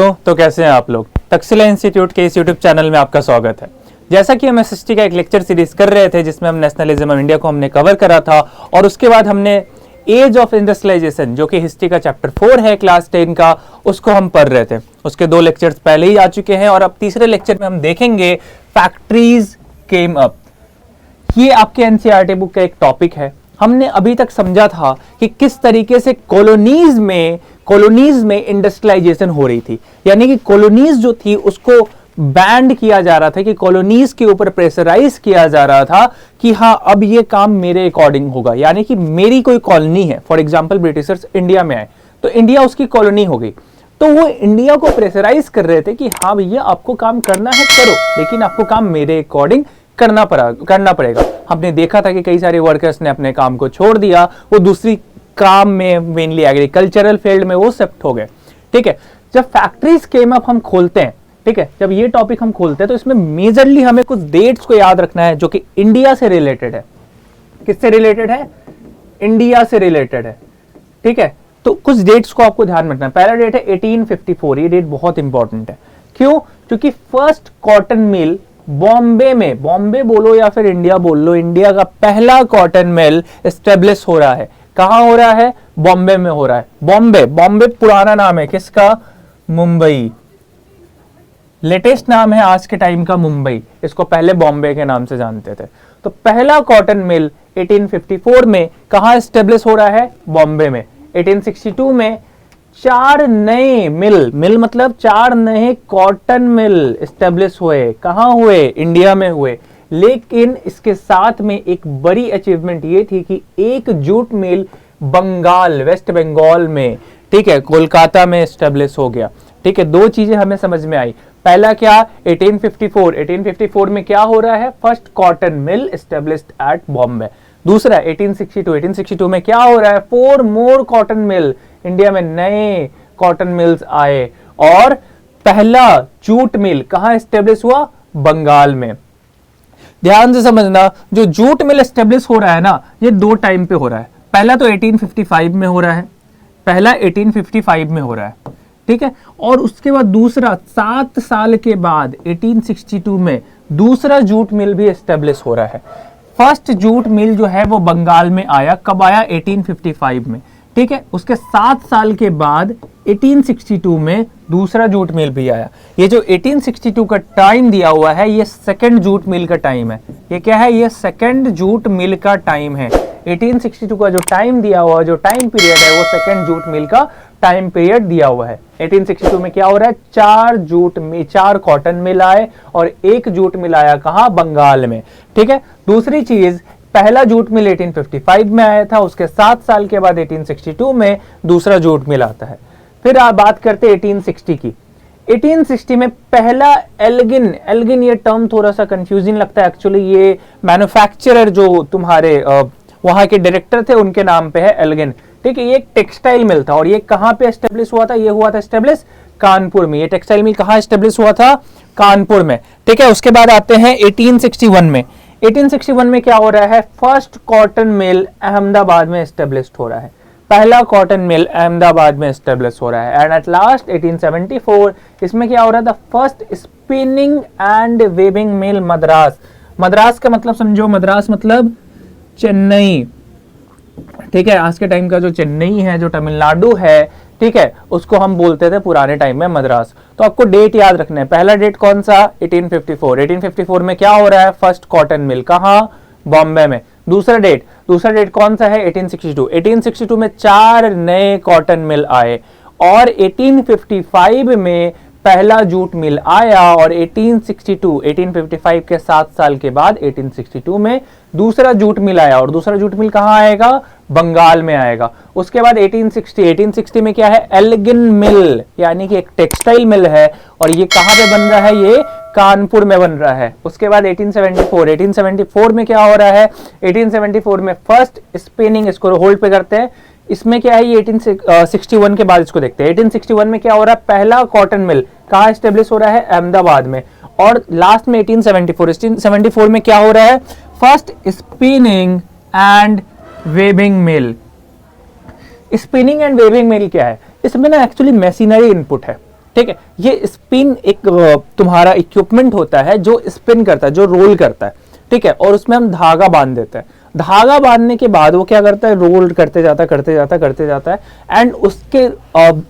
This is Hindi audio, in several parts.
तो कैसे हैं आप लोग। तक्षशिला इंस्टीट्यूट के इस यूट्यूब चैनल में आपका स्वागत है। जैसा कि हम एसएसटी का एक लेक्चर सीरीज कर रहे थे जिसमें हम नेशनलिज्म ऑफ इंडिया को हमने कवर करा था और उसके बाद हमने एज ऑफ इंडस्ट्रियलाइजेशन जो कि हिस्ट्री का चैप्टर 4 है क्लास 10 का, उसको हम पढ़ रहे थे। उसके 2 लेक्चर्स पहले ही आ चुके हैं और अब तीसरे लेक्चर में हम देखेंगे फैक्ट्रीज केम अप। ये आपके एनसीईआरटी बुक का एक टॉपिक है। हमने अभी तक समझा था कि किस तरीके से कॉलोनीज में इंडस्ट्रियलाइजेशन हो रही थी, यानी कि कॉलोनीज जो थी उसको बैंड किया जा रहा था, कि कॉलोनीज के ऊपर प्रेशराइज किया जा रहा था कि हाँ अब ये काम मेरे अकॉर्डिंग होगा। यानी कि मेरी कोई कॉलोनी है, फॉर एग्जांपल ब्रिटिशर्स इंडिया में आए तो इंडिया उसकी कॉलोनी हो गई, तो वो इंडिया को प्रेशराइज कर रहे थे कि हाँ भैया आपको काम करना है करो, लेकिन आपको काम मेरे अकॉर्डिंग करना पड़ेगा। हमने देखा था कि कई सारे वर्कर्स ने अपने काम को छोड़ दिया, वो दूसरी काम में मेनली एग्रीकल्चरल फील्ड में वो शिफ्ट हो गए। ठीक है, जब फैक्ट्रीज केम अप हम खोलते हैं, ठीक है, जब ये टॉपिक हम खोलते हैं तो इसमें मेजरली हमें कुछ डेट्स को याद रखना है जो कि इंडिया से रिलेटेड है। किससे रिलेटेड है? इंडिया से रिलेटेड है। ठीक है, तो कुछ डेट्स को आपको ध्यान रखना है। पहला डेट है 1854। ये डेट बहुत इंपॉर्टेंट है। क्यों? क्योंकि फर्स्ट कॉटन मिल बॉम्बे में, बॉम्बे बोलो या फिर इंडिया बोल लो, इंडिया का पहला कॉटन मिल एस्टेब्लिश हो रहा है। कहां हो रहा है? बॉम्बे में हो रहा है। बॉम्बे पुराना नाम है किसका? मुंबई। लेटेस्ट नाम है आज के टाइम का मुंबई। इसको पहले बॉम्बे के नाम से जानते थे। तो पहला कॉटन मिल 1854 में कहां एस्टेब्लिश हो रहा है? बॉम्बे में। 1862 में 4 नए मिल मतलब 4 नए कॉटन मिल एस्टेब्लिश हुए। कहां हुए? इंडिया में हुए। लेकिन इसके साथ में एक बड़ी अचीवमेंट ये थी कि एक jute mill Bengal, West Bengal में, ठीक है, कोलकाता में एस्टेब्लिश हो गया। ठीक है, 2 चीजें हमें समझ में आई। पहला क्या? 1854 में क्या हो रहा है? First cotton mill established at Bombay. दूसरा 1862 में क्या हो रहा है? 4 मोर कॉटन मिल, इंडिया में नए कॉटन मिल्स आए। और पहला जूट मिल कहां एस्टेब्लिश हुआ? बंगाल में। ध्यान से समझना, जो जूट मिल एस्टेब्लिश हो रहा है ना, ये 2 टाइम पे हो रहा है। पहला तो 1855 में हो रहा है, पहला 1855 में हो रहा है। ठीक है, और उसके बाद दूसरा 7 साल के बाद 1862 में दूसरा जूट मिल भी एस्टेब्लिश हो रहा है। फर्स्ट जूट मिल जो है वो बंगाल में आया। कब आया? 1855 में। ठीक है, उसके 7 साल के बाद 1862 में दूसरा जूट मिल भी आया। ये जो 1862 का टाइम दिया हुआ है ये सेकंड जूट मिल का टाइम है। ये क्या है? ये सेकंड जूट मिल का टाइम है। 1862 का जो टाइम दिया हुआ है, जो टाइम पीरियड है, वो सेकंड जूट मिल का टाइम पीरियड दिया हुआ है। 1862 में क्या हो रहा है? 4 कॉटन मिल आए और 1 जूट मिल आया। कहां? बंगाल में। ठीक है, दूसरी चीज, पहला जूट मिल 1855 में आया था, उसके 7 साल के बाद 1862 में दूसरा जूट मिल आता है। फिर आप बात करते हैं 1860 की। 1860 में पहला एल्गिन ये टर्म थोड़ा सा कंफ्यूजिंग लगता है। एक्चुअली ये मैन्युफैक्चरर जो तुम्हारे वहां के डायरेक्टर थे उनके नाम पे है एल्गिन। ठीक है, ये एक टेक्सटाइल मिल था और ये कहां पे एस्टेब्लिश हुआ था? ये हुआ था एस्टेब्लिश कानपुर में। ये टेक्सटाइल मिल कहां एस्टेब्लिश हुआ था? कानपुर में। ठीक है, उसके बाद आते हैं 1861 में। 1861 में क्या हो रहा है? फर्स्ट कॉटन मिल अहमदाबाद में एस्टेब्लिश हो रहा है। पहला कॉटन मिल अहमदाबाद में एस्टेब्लिश हो रहा है। एंड एट लास्ट 1874 इसमें क्या हो रहा था? फर्स्ट स्पिनिंग एंड वेविंग मिल मद्रास। मद्रास का मतलब समझो, मद्रास मतलब चेन्नई। ठीक है, आज के टाइम का जो चेन्नई है, जो तमिलनाडु है, ठीक है, उसको हम बोलते थे पुराने टाइम में मद्रास। तो आपको डेट याद रखना है। पहला डेट कौन सा? 1854 में क्या हो रहा है? फर्स्ट कॉटन मिल कहां? बॉम्बे में। दूसरा डेट कौन सा है? 1862 में 4 नए कॉटन मिल आए और 1855 में पहला जूट मिल आया और 1855 के 7 साल के बाद 1862 में दूसरा जूट मिल आया। और दूसरा जूट मिल कहां आएगा? बंगाल में आएगा। उसके बाद 1860 में क्या है? एल्गिन मिल, यानी कि एक टेक्सटाइल मिल है और ये कहां पे बन रहा है? ये कानपुर में बन रहा है। उसके बाद 1874 में क्या हो रहा है? 1874 में फर्स्ट स्पिनिंग, इसको होल्ड पे करते हैं, इसमें क्या है? ये 1861 के बाद इसको देखते हैं। 1861 में क्या हो रहा है? पहला कॉटन मिल कहां एस्टेब्लिश हो रहा है? अहमदाबाद में। और लास्ट में 1874 में क्या हो रहा है? First spinning and weaving mill. Spinning and weaving mill क्या है? इसमें ना एक्चुअली मशीनरी इनपुट है। ठीक है, ये स्पिन एक तुम्हारा इक्विपमेंट होता है जो स्पिन करता है, जो रोल करता है, ठीक है, और उसमें हम धागा बांध देते हैं। धागा बांधने के बाद वो क्या करता है, रोल करते जाता है एंड उसके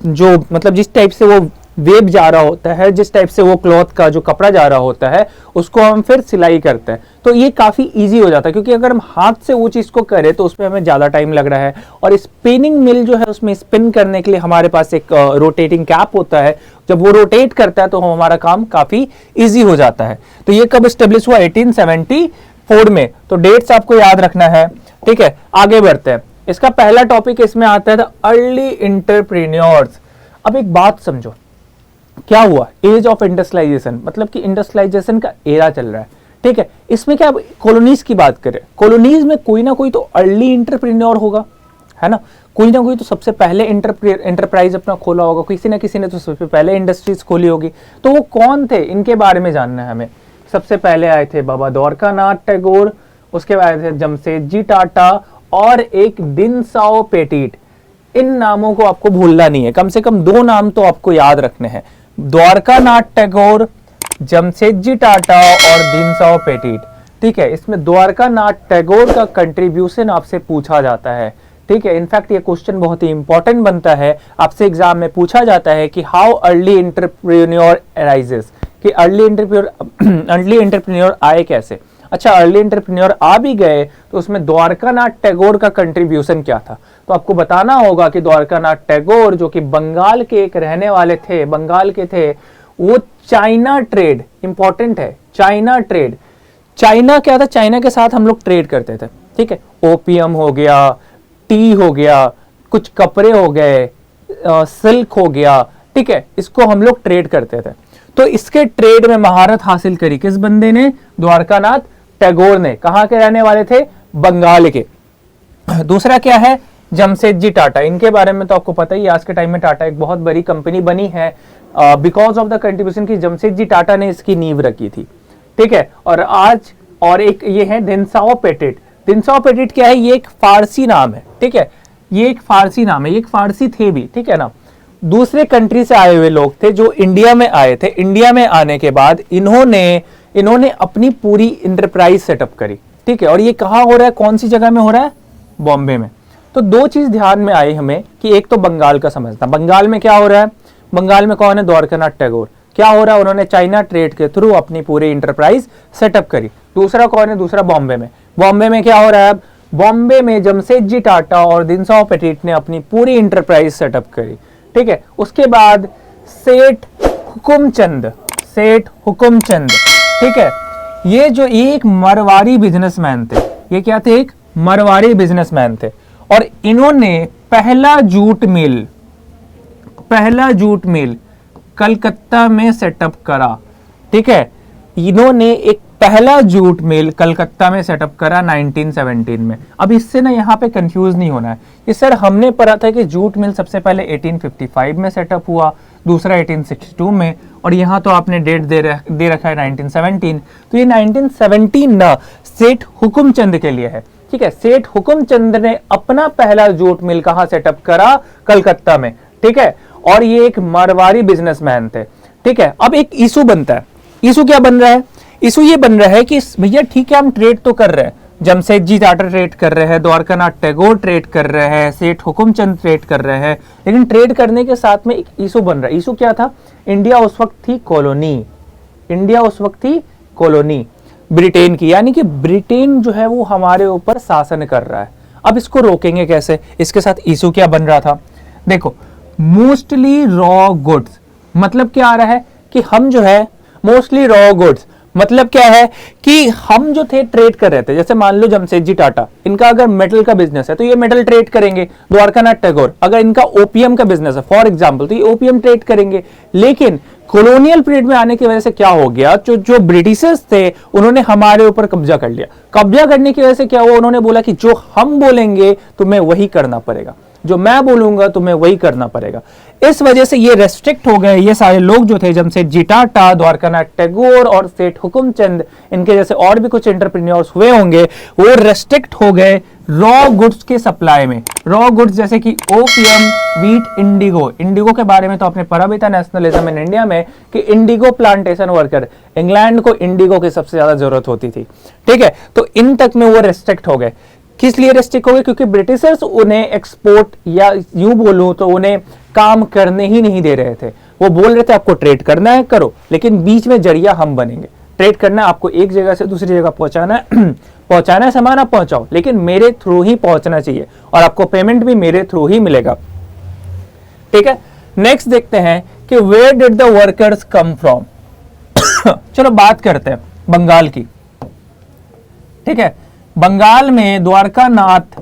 जो मतलब जिस टाइप से वो वेब जा रहा होता है, जिस टाइप से वो क्लॉथ का जो कपड़ा जा रहा होता है, उसको हम फिर सिलाई करते हैं। तो ये काफी इजी हो जाता है, क्योंकि अगर हम हाथ से वो चीज को करें तो उसमें हमें ज्यादा टाइम लग रहा है। और स्पिनिंग मिल जो है उसमें स्पिन करने के लिए हमारे पास एक रोटेटिंग कैप होता है, जब वो रोटेट करता है तो हमारा काम काफी इजी हो जाता है। तो ये कब स्टेब्लिश हुआ, 1874 में। तो डेट्स आपको याद रखना है, ठीक है। आगे बढ़ते हैं, इसका पहला टॉपिक इसमें आता है अर्ली एंटरप्रेन्योर्स। अब एक बात समझो, क्या हुआ, एज ऑफ इंडस्ट्रियलाइजेशन, मतलब कि इंडस्ट्रियलाइजेशन का एरा चल रहा है, ठीक है। इसमें क्या कॉलोनीज की बात करें, कॉलोनीज में कोई ना कोई तो अर्ली एंटरप्रेन्योर होगा, है ना, कोई ना कोई तो सबसे पहले एंटरप्राइज अपना खोला होगा, किसी ना किसी ने तो सबसे पहले इंडस्ट्रीज खोली होगी। तो वो कौन थे, इनके बारे में जानना है हमें। सबसे पहले आए थे बाबा द्वारकानाथ टैगोर, उसके बाद आए थे जमशेदजी टाटा और एक दिनसाओ पेटिट। इन नामों को आपको भूलना नहीं है, कम से कम 2 नाम तो आपको याद रखने हैं, द्वारकानाथ टैगोर, जमशेदजी टाटा और दिनसाओ पेटिट, ठीक है। इसमें द्वारकानाथ टैगोर का कंट्रीब्यूशन आपसे पूछा जाता है, ठीक है। इनफैक्ट ये क्वेश्चन बहुत ही इंपॉर्टेंट बनता है, आपसे एग्जाम में पूछा जाता है कि हाउ अर्ली एंटरप्रेन्योर अराइजेस, कि अर्ली एंटरप्रेन्योर आए कैसे। अच्छा, अर्ली एंटरप्रेन्योर आ भी गए तो उसमें द्वारकानाथ टैगोर का कंट्रीब्यूशन क्या था। तो आपको बताना होगा कि द्वारकानाथ टैगोर जो कि बंगाल के एक रहने वाले थे, बंगाल के थे, वो चाइना ट्रेड, इंपॉर्टेंट है, चाइना ट्रेड। चाइना क्या था, चाइना के साथ हम लोग ट्रेड करते थे, ठीक है। ओपियम हो गया, टी हो गया, कुछ कपड़े हो गए, सिल्क हो गया, ठीक है, इसको हम लोग ट्रेड करते थे। तो इसके ट्रेड में महारत हासिल करी किस बंदे ने, द्वारकानाथ टैगोर ने। कहां के रहने वाले थे, बंगाल के। दूसरा क्या है, जमशेदजी टाटा। इनके बारे में तो आपको पता ही, आज के टाइम में टाटा एक बहुत बड़ी कंपनी बनी है बिकॉज ऑफ द कंट्रीब्यूशन की जमशेदजी टाटा ने इसकी नींव रखी थी, ठीक है। और एक ये है दिनसाओ पेटिट। दिनसाओ पेटिट क्या है, ये एक फारसी नाम है, ठीक है, ये एक फारसी नाम है, ये एक फारसी थे भी, ठीक है ना। दूसरे कंट्री से आए हुए लोग थे जो इंडिया में आए थे। इंडिया में आने के बाद इन्होंने अपनी पूरी इंटरप्राइज सेटअप करी, ठीक है। और ये कहाँ हो रहा है, कौन सी जगह में हो रहा है, बॉम्बे में। तो 2 चीज ध्यान में आई हमें कि एक तो बंगाल का समझना, बंगाल में क्या हो रहा है, बंगाल में कौन है, द्वारकानाथ टैगोर। क्या हो रहा है, उन्होंने चाइना ट्रेड के थ्रू अपनी पूरी इंटरप्राइज सेटअप करी। दूसरा कौन है, दूसरा बॉम्बे में। बॉम्बे में क्या हो रहा है, बॉम्बे में जमशेदजी टाटा और दिनसाओ पेटिट ने अपनी पूरी इंटरप्राइज सेटअप करी, ठीक है। उसके बाद सेठ हुकुमचंद, ठीक है, ये एक मरवाड़ी बिजनेसमैन थे। ये क्या थे, एक मरवाड़ी बिजनेसमैन थे। और इन्होंने पहला जूट मिल कलकत्ता में सेटअप करा, ठीक है। इन्होंने एक पहला जूट मिल कलकत्ता में सेटअप करा 1917 में। अब इससे ना यहाँ पे कंफ्यूज नहीं होना है, ये सर हमने पढ़ा था कि जूट मिल सबसे पहले 1855 में सेटअप हुआ, दूसरा 1862 में, और यहाँ तो आपने डेट दे रखा है 1917। तो ये 1917 ना सेठ हुकुमचंद के लिए है, ठीक है। सेठ हुकुमचंद ने अपना पहला जूट मिल कहाँ सेटअप करा, कलकत्ता में, ठीक है। और ये एक मारवाड़ी बिजनेसमैन थे, ठीक है। अब एक इशू बनता है, इशू क्या बन रहा है, इशू ये बन रहा है कि भैया ठीक है हम ट्रेड तो कर रहे हैं, जमशेदजी टाटा ट्रेड कर रहे हैं, द्वारकानाथ टैगोर ट्रेड कर रहे हैं, सेठ हुकुमचंद ट्रेड कर रहे हैं, लेकिन ट्रेड करने के साथ में एक इशू बन रहा है। इशू क्या था, इंडिया उस वक्त थी कॉलोनी, ब्रिटेन की, यानी कि ब्रिटेन जो है वो हमारे ऊपर शासन कर रहा है। अब इसको रोकेंगे कैसे, इसके साथ इशू क्या बन रहा था, देखो, मोस्टली रॉ गुड्स, मतलब क्या आ रहा है कि हम जो है मोस्टली रॉ गुड्स, मतलब क्या है कि हम जो थे ट्रेड कर रहे थे। जैसे मान लो जमशेदजी टाटा, इनका अगर मेटल का बिजनेस है तो ये मेटल ट्रेड करेंगे। द्वारकानाथ टैगोर अगर इनका ओपीएम का बिजनेस है फॉर एग्जांपल, तो ये ओपीएम ट्रेड करेंगे। लेकिन कॉलोनियल पीरियड में आने की वजह से क्या हो गया, जो ब्रिटिशर्स थे उन्होंने हमारे ऊपर कब्जा कर लिया। कब्जा करने की वजह से क्या हुआ, उन्होंने बोला कि जो हम बोलेंगे तुम्हें वही करना पड़ेगा, जो मैं बोलूंगा तुम्हें वही करना पड़ेगा। इस वजह से ये रेस्ट्रिक्ट हो गए, ये सारे लोग जो थे जमशेदजी टाटा, द्वारकानाथ टैगोर और सेठ हुकुमचंद, इनके जैसे और भी कुछ एंटरप्रेन्योर्स हुए होंगे, वो रेस्ट्रिक्ट हो गए रॉ गुड्स के सप्लाई में। रॉ गुड्स जैसे कि ओपियम, वीट, इंडिगो। इंडिगो के बारे में तो आपने पढ़ा भी था नेशनलिज्म इन इंडिया में कि इंडिगो प्लांटेशन वर्कर, इंग्लैंड को इंडिगो की सबसे ज्यादा जरूरत होती थी, ठीक है। तो इन तक में वो रेस्ट्रिक्ट हो गए। किस लिए रेस्ट्रिक्ट हो गए? क्योंकि ब्रिटिशर्स उन्हें एक्सपोर्ट या यूं बोलूं तो उन्हें काम करने ही नहीं दे रहे थे। वो बोल रहे थे आपको ट्रेड करना है करो, लेकिन बीच में जरिया हम बनेंगे। ट्रेड करना, आपको एक जगह से दूसरी जगह पहुंचाना है पहुंचाना है सामान, आप पहुंचाओ, लेकिन मेरे थ्रू ही पहुंचना चाहिए और आपको पेमेंट भी मेरे थ्रू ही मिलेगा, ठीक है। नेक्स्ट देखते हैं कि where did the workers come from. चलो बात करते हैं बंगाल की, ठीक है। बंगाल में द्वारकानाथ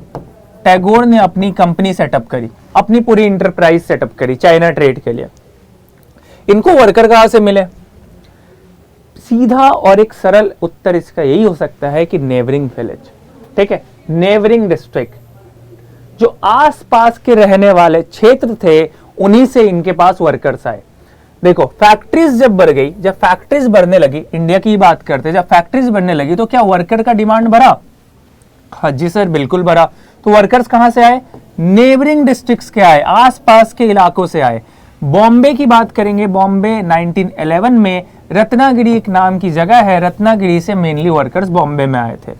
टैगोर ने अपनी कंपनी सेटअप करी, अपनी पूरी इंटरप्राइज सेटअप करी चाइना ट्रेड के लिए। इनको वर्कर कहां से मिले? सीधा और एक सरल उत्तर इसका यही हो सकता है कि नेबरिंग विलेज, ठीक है, नेबरिंग डिस्ट्रिक्ट, जो आसपास के रहने वाले क्षेत्र थे, उन्हीं से इनके पास वर्कर्स आए। देखो फैक्ट्रीज जब बढ़ गई, जब फैक्ट्रीज बढ़ने लगी, इंडिया की बात करते, जब फैक्ट्रीज बढ़ने लगी तो क्या वर्कर का डिमांड बढ़ा? हाँ जी सर, बिल्कुल बढ़ा। तो वर्कर्स कहां से आए? नेबरिंग डिस्ट्रिक्ट्स के आए, आसपास के इलाकों से आए। बॉम्बे की बात करेंगे, बॉम्बे 1911 में रत्नागिरी एक नाम की जगह है, रत्नागिरी से मेनली वर्कर्स बॉम्बे में आए थे।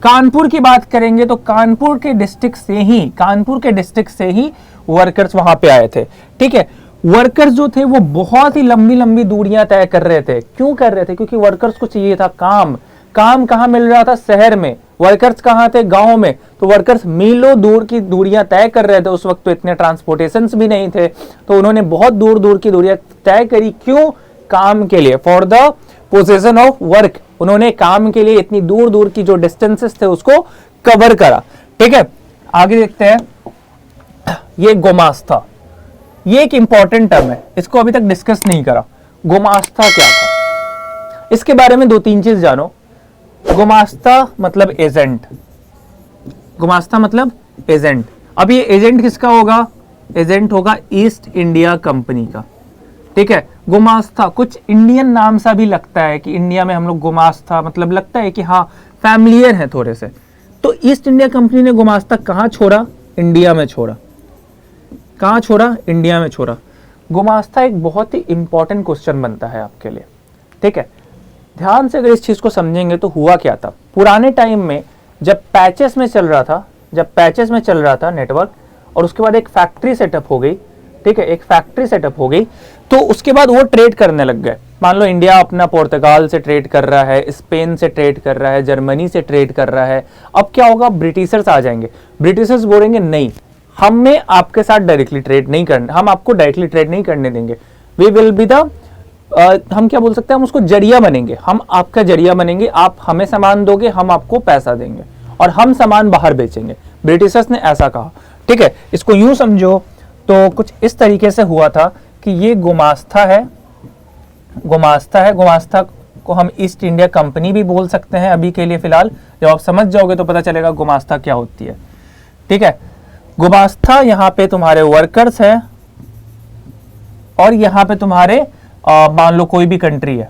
कानपुर की बात करेंगे तो कानपुर के डिस्ट्रिक्ट से ही वर्कर्स वहां पे आए थे, ठीक है। वर्कर्स जो थे वो बहुत ही लंबी लंबी दूरियां तय कर रहे थे। क्यों कर रहे थे? क्योंकि वर्कर्स को चाहिए था काम। काम कहां मिल रहा था? शहर में। वर्कर्स कहां थे? गांव में। तो वर्कर्स मीलों दूर की दूरियां तय कर रहे थे। उस वक्त तो इतने ट्रांसपोर्टेशंस भी नहीं थे, तो उन्होंने बहुत दूर दूर की दूरियां तय करी। क्यों? काम के लिए, for the possession of work. उन्होंने काम के लिए इतनी दूर दूर की जो डिस्टेंसेस थे उसको कवर करा, ठीक है। आगे देखते हैं, ये गोमास्ता, ये एक इंपॉर्टेंट टर्म है, इसको अभी तक डिस्कस नहीं करा। गोमास्ता क्या था, इसके बारे में दो तीन चीज जानो। गोमास्ता मतलब एजेंट, गोमास्ता मतलब एजेंट। अब ये एजेंट किसका होगा? एजेंट होगा ईस्ट इंडिया कंपनी का, ठीक है। गुमास्ता कुछ इंडियन नाम सा भी लगता है कि इंडिया में हम लोग गुमास्ता, मतलब लगता है कि हाँ फैमिलियर है थोड़े से। तो ईस्ट इंडिया कंपनी ने गुमास्ता कहाँ छोड़ा? इंडिया में छोड़ा। कहाँ छोड़ा? इंडिया में छोड़ा। गुमास्ता एक बहुत ही इंपॉर्टेंट क्वेश्चन बनता है आपके लिए, ठीक है। ध्यान से अगर इस चीज को समझेंगे तो हुआ क्या था पुराने टाइम में, जब पैचेस में चल रहा था नेटवर्क, और उसके बाद एक फैक्ट्री सेटअप हो गई, ठीक है, एक फैक्ट्री सेटअप हो गई, तो उसके बाद वो ट्रेड करने लग गए। मान लो इंडिया अपना पोर्तुगाल से ट्रेड कर रहा है, स्पेन से ट्रेड कर रहा है, जर्मनी से ट्रेड कर रहा है। अब क्या होगा? ब्रिटिशर्स आ जाएंगे। ब्रिटिशर्स बोलेंगे नहीं, हमें आपके साथ डायरेक्टली ट्रेड नहीं करना, हम आपको डायरेक्टली ट्रेड नहीं करने देंगे। वी विल बी द हम क्या बोल सकते हैं, हम उसको जरिया बनेंगे, हम आपका जरिया बनेंगे। आप हमें सामान दोगे, हम आपको पैसा देंगे और हम सामान बाहर बेचेंगे। ब्रिटिशर्स ने ऐसा कहा, ठीक है। इसको यूं समझो तो कुछ इस तरीके से हुआ था कि ये गुमास्ता है, गुमास्ता को हम ईस्ट इंडिया कंपनी भी बोल सकते हैं अभी के लिए फिलहाल। जब आप समझ जाओगे तो पता चलेगा गुमास्ता क्या होती है, ठीक है। गुमास्ता यहाँ पे तुम्हारे वर्कर्स है और यहाँ पे तुम्हारे मान लो कोई भी कंट्री है,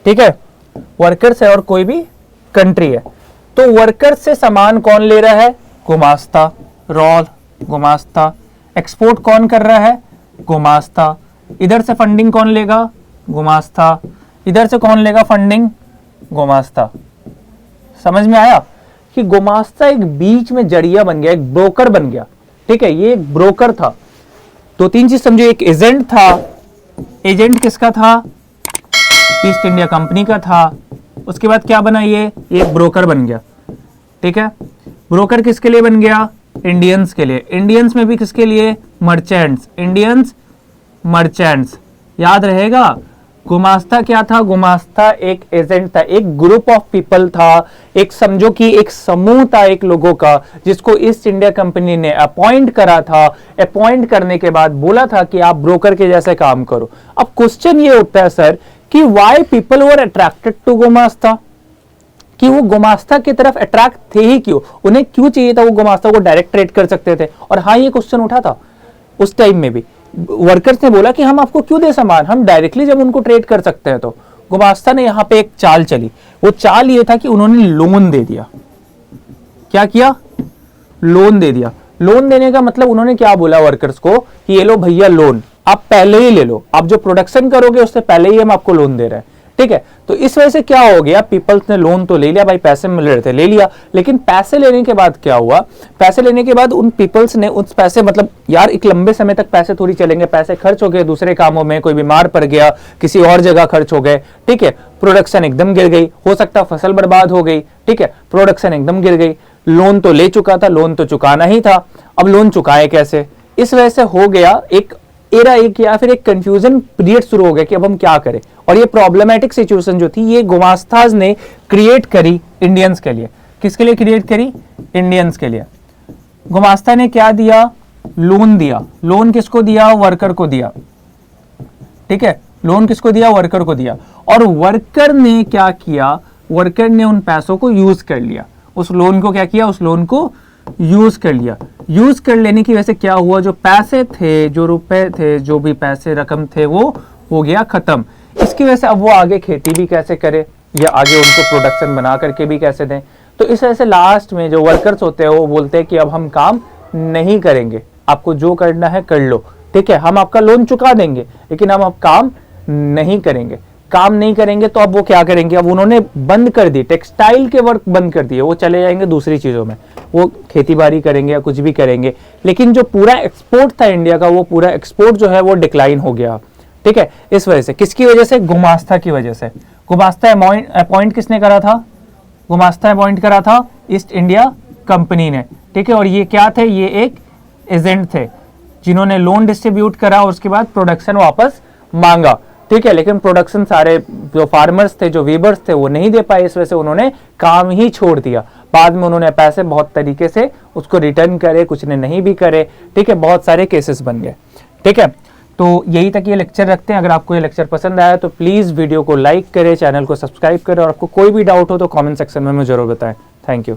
ठीक है, वर्कर्स है और कोई भी कंट्री है। तो वर्कर्स से सामान कौन ले रहा है? गुमास्ता। रोल गुमास्ता। एक्सपोर्ट कौन कर रहा है? गुमास्ता। इधर से फंडिंग कौन लेगा? गुमास्ता। इधर से कौन लेगा फंडिंग? गुमास्ता। समझ में आया कि गुमास्ता एक बीच में जरिया बन गया, एक ब्रोकर बन गया, ठीक है। ये एक ब्रोकर था। दो तीन चीज समझो, एक एजेंट था। एजेंट किसका था? ईस्ट इंडिया कंपनी का था। उसके बाद क्या बना? ये एक ब्रोकर बन गया, ठीक है। ब्रोकर किसके लिए बन गया? इंडियंस के लिए। इंडियंस में भी किसके लिए? मर्चेंट्स। Indians merchants. याद रहेगा गुमास्ता क्या था? गुमास्ता एक एजेंट था, एक ग्रुप ऑफ पीपल था, एक समझो कि एक समूह था एक लोगों का, जिसको ईस्ट इंडिया कंपनी ने अपॉइंट करा था। अपॉइंट करने के बाद बोला था कि आप ब्रोकर के जैसे काम करो। अब क्वेश्चन ये उठता है सर कि why people were attracted to गुमास्ता, कि वो गुमास्ता की तरफ अट्रैक्ट थे ही क्यों, उन्हें क्यों चाहिए था वो गुमास्ता को डायरेक्ट ट्रेड कर सकते थे। और हाँ, ये क्वेश्चन उठा था उस टाइम में भी, वर्कर्स ने बोला कि हम आपको क्यों दे सामान, हम डायरेक्टली जब उनको ट्रेड कर सकते हैं। तो गुमास्ता ने यहाँ पे एक चाल चली, वो चाल ये था कि उन्होंने लोन दे दिया। क्या किया? लोन दे दिया। लोन देने का मतलब उन्होंने क्या बोला वर्कर्स को कि ये लो भैया लोन, आप पहले ही ले लो, आप जो प्रोडक्शन करोगे उससे पहले ही हम आपको लोन दे रहे हैं, ठीक है। तो इस वजह से क्या हो गया, पीपल्स ने लोन तो ले लिया, भाई पैसे मिल रहे थे ले लिया, लेकिन पैसे लेने के बाद क्या हुआ, पैसे लेने के बाद उन पीपल्स ने उस पैसे, मतलब यार एक लंबे समय तक पैसे थोड़ी चलेंगे, पैसे खर्च हो गए दूसरे कामों में, कोई बीमार पड़ गया, किसी और जगह खर्च हो गए, ठीक है, प्रोडक्शन एकदम गिर गई, हो सकता फसल बर्बाद हो गई, ठीक है, प्रोडक्शन एकदम गिर गई, लोन तो ले चुका था, लोन तो चुकाना ही था, अब लोन चुकाए कैसे। इस वजह से हो गया एक एरा, एक या फिर एक कंफ्यूजन पीरियड शुरू हो गया कि अब हम क्या करें। और ये प्रॉब्लमैटिक सिचुएशन जो थी ये गुमास्ताज ने क्रिएट करी इंडियंस के लिए। किसके लिए क्रिएट करी? इंडियंस के लिए। गुमास्ता ने क्या दिया? लोन दिया। लोन किसको दिया? वर्कर को दिया, ठीक है, लोन किसको दिया? वर्कर को दिया। और वर्कर ने क्या किया? वर्कर ने उन पैसों को यूज कर लिया, उस लोन को क्या किया? उस लोन को यूज कर लिया। यूज कर लेने की वजह से क्या हुआ, जो पैसे थे, जो रुपए थे, जो भी पैसे रकम थे, वो हो गया खत्म। इसकी वजह से अब वो आगे खेती भी कैसे करे या आगे उनको प्रोडक्शन बना करके भी कैसे दें। तो इस वजह से लास्ट में जो वर्कर्स होते हैं वो बोलते हैं कि अब हम काम नहीं करेंगे, आपको जो करना है कर लो, ठीक है, हम आपका लोन चुका देंगे लेकिन हम अब काम नहीं करेंगे। काम नहीं करेंगे तो अब वो क्या करेंगे, अब उन्होंने बंद कर दी, टेक्सटाइल के वर्क बंद कर दिए, वो चले जाएंगे दूसरी चीजों में, वो खेती बाड़ी करेंगे या कुछ भी करेंगे। लेकिन जो पूरा एक्सपोर्ट था इंडिया का, वो पूरा एक्सपोर्ट जो है वो डिक्लाइन हो गया, ठीक है। इस वजह से, किसकी वजह से? गुमास्ता की वजह से। गुमास्ता अपॉइंट किसने करा था? गुमास्ता अपॉइंट करा था ईस्ट इंडिया कंपनी ने, ठीक है। और ये क्या थे? ये एक एजेंट थे जिन्होंने लोन डिस्ट्रीब्यूट करा और उसके बाद प्रोडक्शन वापस मांगा, ठीक है। लेकिन प्रोडक्शन सारे जो फार्मर्स थे, जो वीवर्स थे, वो नहीं दे पाए, इस वजह से उन्होंने काम ही छोड़ दिया। बाद में उन्होंने पैसे बहुत तरीके से उसको रिटर्न करे, कुछ ने नहीं भी करे, ठीक है, बहुत सारे केसेस बन गए, ठीक है। तो यही तक ये लेक्चर रखते हैं। अगर आपको ये लेक्चर पसंद आया तो प्लीज़ वीडियो को लाइक करें, चैनल को सब्सक्राइब करें और आपको कोई भी डाउट हो तो कमेंट सेक्शन में मुझे जरूर बताएं। Thank you.